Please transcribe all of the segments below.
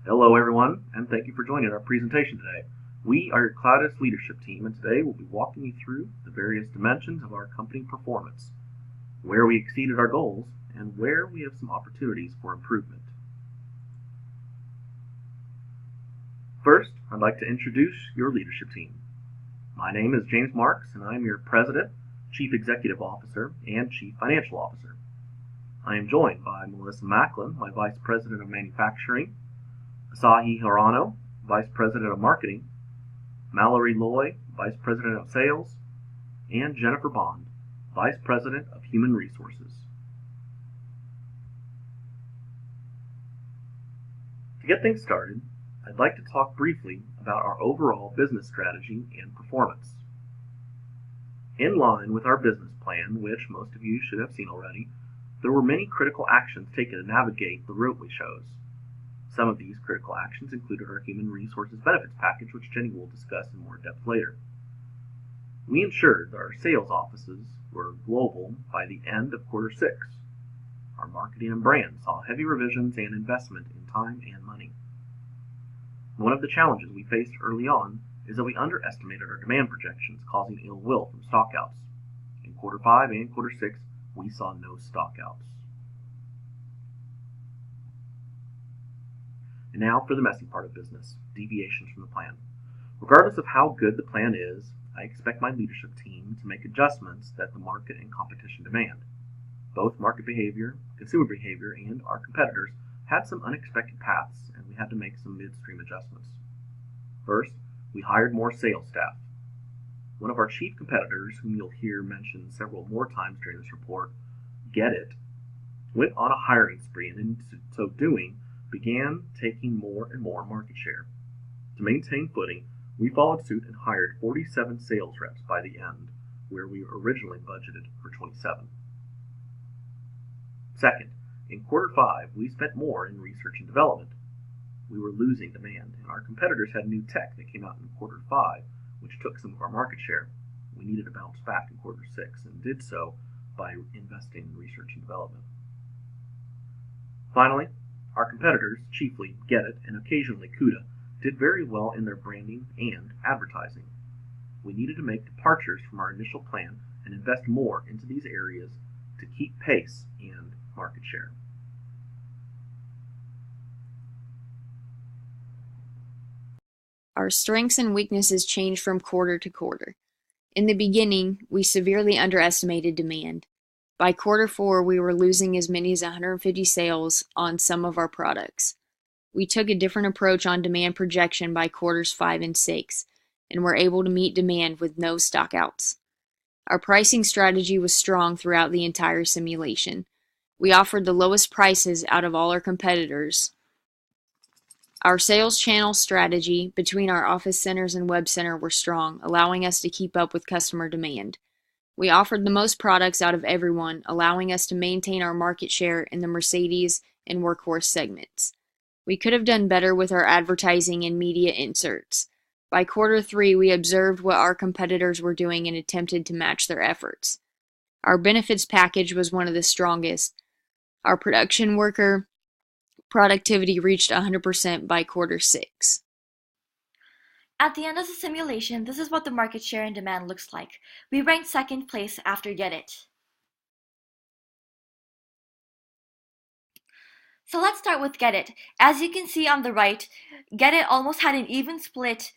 Hello everyone, and thank you for joining our presentation today. We are your CloudAst leadership team, and today we'll be walking you through the various dimensions of our company performance, where we exceeded our goals, and where we have some opportunities for improvement. First, I'd like to introduce your leadership team. My name is James Marks, and I'm your President, Chief Executive Officer, and Chief Financial Officer. I am joined by Melissa Macklin, my Vice President of Manufacturing, Asahi Hirano, Vice President of Marketing, Mallory Loy, Vice President of Sales, and Jennifer Bond, Vice President of Human Resources. To get things started, I'd like to talk briefly about our overall business strategy and performance. In line with our business plan, which most of you should have seen already, there were many critical actions taken to navigate the route we chose. Some of these critical actions included our Human Resources Benefits Package, which Jenny will discuss in more depth later. We ensured that our sales offices were global by the end of quarter 6. Our marketing and brand saw heavy revisions and investment in time and money. One of the challenges we faced early on is that we underestimated our demand projections, causing ill will from stockouts. In quarter 5 and quarter 6, we saw no stockouts. And now for the messy part of business, deviations from the plan. Regardless of how good the plan is, I expect my leadership team to make adjustments that the market and competition demand. Both market behavior, consumer behavior, and our competitors had some unexpected paths, and we had to make some midstream adjustments. First, we hired more sales staff. One of our chief competitors, whom you'll hear mentioned several more times during this report, Get It, went on a hiring spree, and in so doing, began taking more and more market share. To maintain footing, we followed suit and hired 47 sales reps by the end, where we originally budgeted for 27. Second, in quarter 5, we spent more in research and development. We were losing demand, and our competitors had new tech that came out in quarter 5, which took some of our market share. We needed to bounce back in quarter 6, and did so by investing in research and development. Finally, our competitors, chiefly Get It and occasionally CUDA, did very well in their branding and advertising. We needed to make departures from our initial plan and invest more into these areas to keep pace and market share. Our strengths and weaknesses changed from quarter to quarter. In the beginning, we severely underestimated demand. By quarter 4, we were losing as many as 150 sales on some of our products. We took a different approach on demand projection by quarters 5 and 6, and were able to meet demand with no stockouts. Our pricing strategy was strong throughout the entire simulation. We offered the lowest prices out of all our competitors. Our sales channel strategy between our office centers and web center were strong, allowing us to keep up with customer demand. We offered the most products out of everyone, allowing us to maintain our market share in the Mercedes and workhorse segments. We could have done better with our advertising and media inserts. By quarter 3, we observed what our competitors were doing and attempted to match their efforts. Our benefits package was one of the strongest. Our production worker productivity reached 100% by quarter 6. At the end of the simulation, this is what the market share and demand looks like. We ranked second place after Get It. So let's start with Get It. As you can see on the right, Get It almost had an even split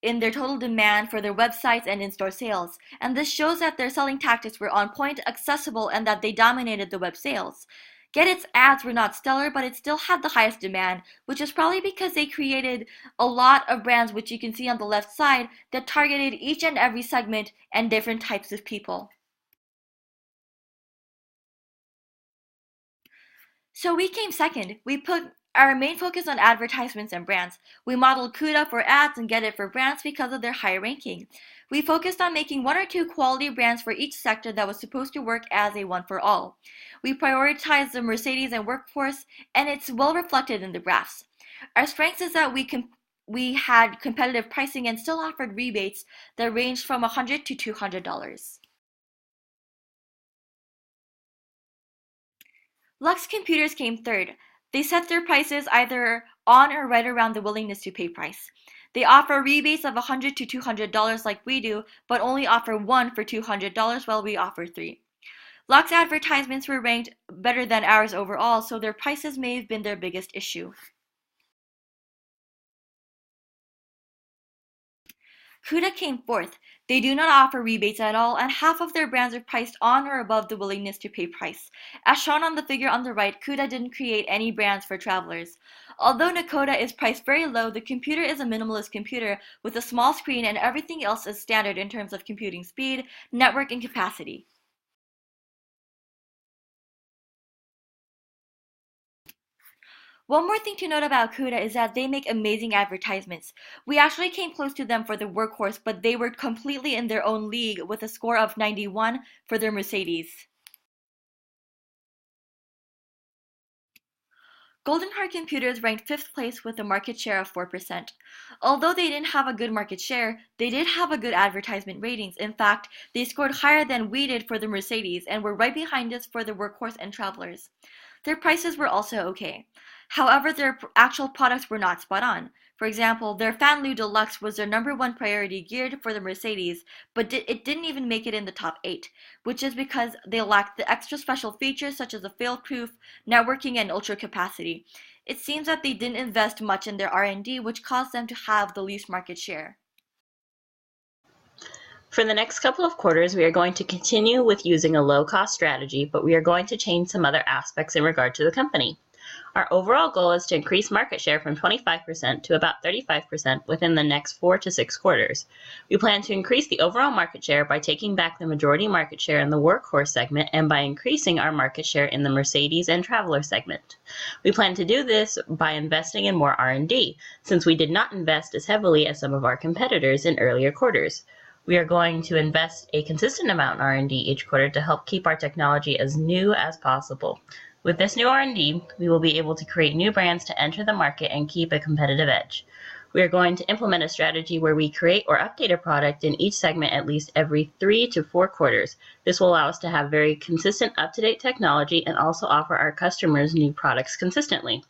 in their total demand for their websites and in-store sales. And this shows that their selling tactics were on point, accessible, and that they dominated the web sales. Get It's ads were not stellar, but it still had the highest demand, which is probably because they created a lot of brands, which you can see on the left side, that targeted each and every segment and different types of people. So we came second. We put our main focus on advertisements and brands. We modeled CUDA for ads and Get It for brands because of their high ranking. We focused on making 1 or 2 quality brands for each sector that was supposed to work as a one-for-all. We prioritized the Mercedes and workforce, and it's well reflected in the graphs. Our strength is that we had competitive pricing and still offered rebates that ranged from $100 to $200. Lux Computers came third. They set their prices either on or right around the willingness to pay price. They offer rebates of $100 to $200 like we do, but only offer one for $200 while we offer three. Lux's advertisements were ranked better than ours overall, so their prices may have been their biggest issue. CUDA came fourth. They do not offer rebates at all, and half of their brands are priced on or above the willingness to pay price. As shown on the figure on the right, CUDA didn't create any brands for travelers. Although Nakoda is priced very low, the computer is a minimalist computer with a small screen, and everything else is standard in terms of computing speed, network, and capacity. One more thing to note about CUDA is that they make amazing advertisements. We actually came close to them for the Workhorse, but they were completely in their own league with a score of 91 for their Mercedes. Golden Heart Computers ranked 5th place with a market share of 4%. Although they didn't have a good market share, they did have a good advertisement ratings. In fact, they scored higher than we did for the Mercedes and were right behind us for the Workhorse and Travelers. Their prices were also okay. However, their actual products were not spot on. For example, their Fanlu Deluxe was their #1 priority geared for the Mercedes, but it didn't even make it in the top 8, which is because they lacked the extra special features such as a fail-proof, networking, and ultra capacity. It seems that they didn't invest much in their R&D, which caused them to have the least market share. For the next couple of quarters, we are going to continue with using a low-cost strategy, but we are going to change some other aspects in regard to the company. Our overall goal is to increase market share from 25% to about 35% within the next 4 to 6 quarters. We plan to increase the overall market share by taking back the majority market share in the Workhorse segment and by increasing our market share in the Mercedes and Traveler segment. We plan to do this by investing in more R&D, since we did not invest as heavily as some of our competitors in earlier quarters. We are going to invest a consistent amount in R&D each quarter to help keep our technology as new as possible. With this new R&D, we will be able to create new brands to enter the market and keep a competitive edge. We are going to implement a strategy where we create or update a product in each segment at least every 3 to 4 quarters. This will allow us to have very consistent up-to-date technology and also offer our customers new products consistently.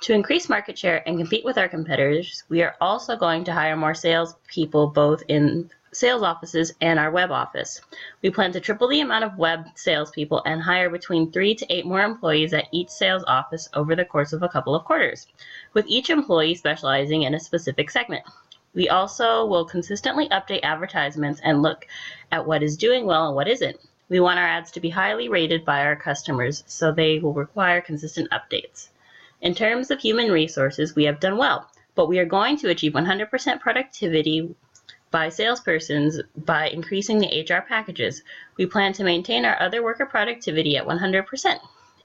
To increase market share and compete with our competitors, we are also going to hire more salespeople both in sales offices and our web office. We plan to triple the amount of web salespeople and hire between 3 to 8 more employees at each sales office over the course of a couple of quarters, with each employee specializing in a specific segment. We also will consistently update advertisements and look at what is doing well and what isn't. We want our ads to be highly rated by our customers, so they will require consistent updates. In terms of human resources, we have done well, but we are going to achieve 100% productivity by salespersons by increasing the HR packages. We plan to maintain our other worker productivity at 100%.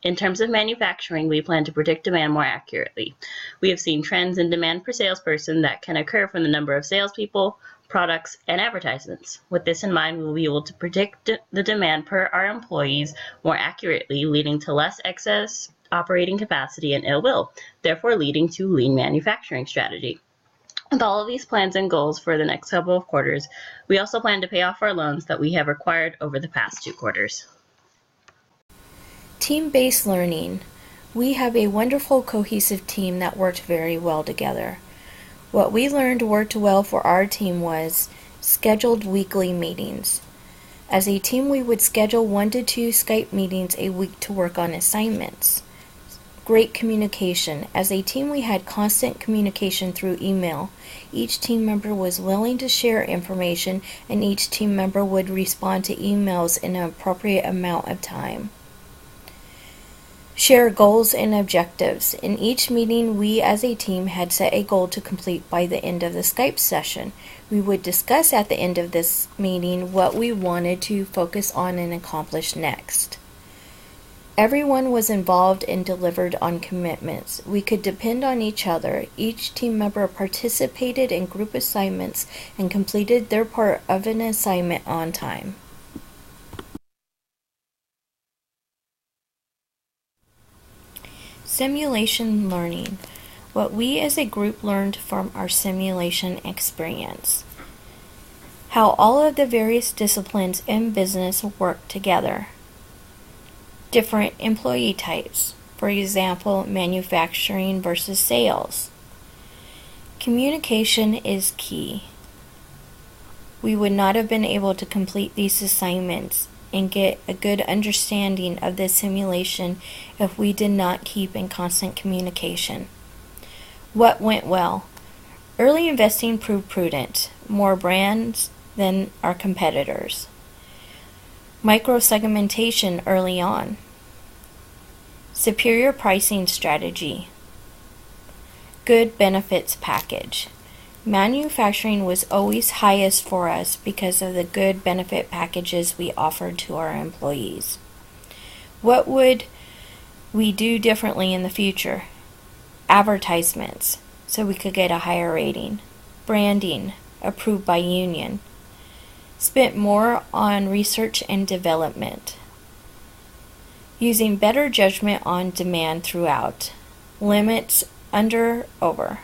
In terms of manufacturing, we plan to predict demand more accurately. We have seen trends in demand per salesperson that can occur from the number of salespeople, products, and advertisements. With this in mind, we will be able to predict the demand per our employees more accurately, leading to less excess operating capacity and ill will, therefore leading to lean manufacturing strategy. With all of these plans and goals for the next couple of quarters, we also plan to pay off our loans that we have acquired over the past 2 quarters. Team-based learning. We have a wonderful cohesive team that worked very well together. What we learned worked well for our team was scheduled weekly meetings. As a team, we would schedule 1 to 2 Skype meetings a week to work on assignments. Great communication. As a team, we had constant communication through email. Each team member was willing to share information, and each team member would respond to emails in an appropriate amount of time. Share goals and objectives. In each meeting, we as a team had set a goal to complete by the end of the Skype session. We would discuss at the end of this meeting what we wanted to focus on and accomplish next. Everyone was involved and delivered on commitments. We could depend on each other. Each team member participated in group assignments and completed their part of an assignment on time. Simulation learning. What we as a group learned from our simulation experience. How all of the various disciplines in business work together. Different employee types. For example, manufacturing versus sales. Communication is key. We would not have been able to complete these assignments and get a good understanding of the simulation if we did not keep in constant communication. What went well? Early investing proved prudent, more brands than our competitors. Micro-segmentation early on. Superior pricing strategy. Good benefits package. Manufacturing was always highest for us because of the good benefit packages we offered to our employees. What would we do differently in the future? Advertisements, so we could get a higher rating. Branding, approved by union. Spent more on research and development. Using better judgment on demand throughout. Limits under over.